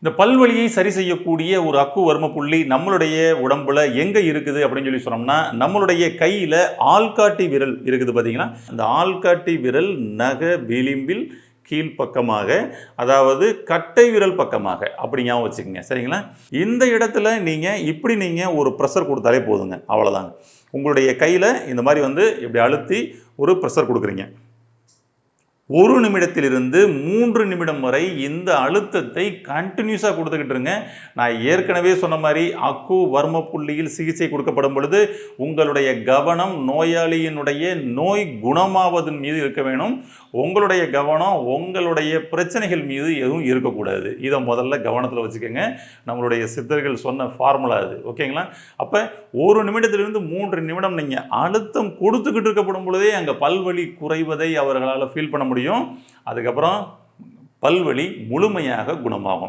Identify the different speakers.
Speaker 1: இந்த பல்வலியை சரி செய்யக்கூடிய ஒரு அக்கு வர்ம புள்ளி நம்மளுடைய உடம்புல எங்கே இருக்குது அப்படின்னு சொல்லி சொன்னோம்னா, நம்மளுடைய கையில் ஆள்காட்டி விரல் இருக்குது பார்த்தீங்கன்னா, அந்த ஆள்காட்டி விரல் நக விளிம்பில் கீழ்ப்பக்கமாக, அதாவது கட்டை விரல் பக்கமாக அப்படி ஞாபகம் வச்சுக்கோங்க. சரிங்களா? இந்த இடத்துல நீங்கள் ஒரு ப்ரெஷர் கொடுத்தாலே போதுங்க. அவ்வளோதாங்க. உங்களுடைய கையில் இந்த மாதிரி இப்படி அழுத்தி ஒரு ப்ரெஷர் கொடுக்குறீங்க. 1 நிமிடத்திலிருந்து 3 நிமிடம் வரை இந்த அழுத்தத்தை கண்டினியூஸாக கொடுத்துக்கிட்டு இருங்க. நான் ஏற்கனவே சொன்ன மாதிரி அக்கு வர்ம புள்ளியில் சிகிச்சை கொடுக்கப்படும் பொழுது உங்களுடைய கவனம் நோயாளியினுடைய நோய் குணமாவதன் மீது இருக்க வேணும். உங்களுடைய கவனம் உங்களுடைய பிரச்சனைகள் மீது எதுவும் இருக்கக்கூடாது. இதை முதல்ல கவனத்தில் வச்சுக்கோங்க. நம்மளுடைய சித்தர்கள் சொன்ன ஃபார்முலா அது. ஓகேங்களா? அப்போ 1 நிமிடத்திலிருந்து 3 நிமிடம் நீங்கள் அழுத்தம் கொடுத்துக்கிட்டு இருக்கப்படும் பொழுதே அங்கே பல்வலி குறைவதை அவர்களால் ஃபீல் பண்ண முடியும். அதுக்கப்புறம் பல்வலி முழுமையாக குணமாகும்.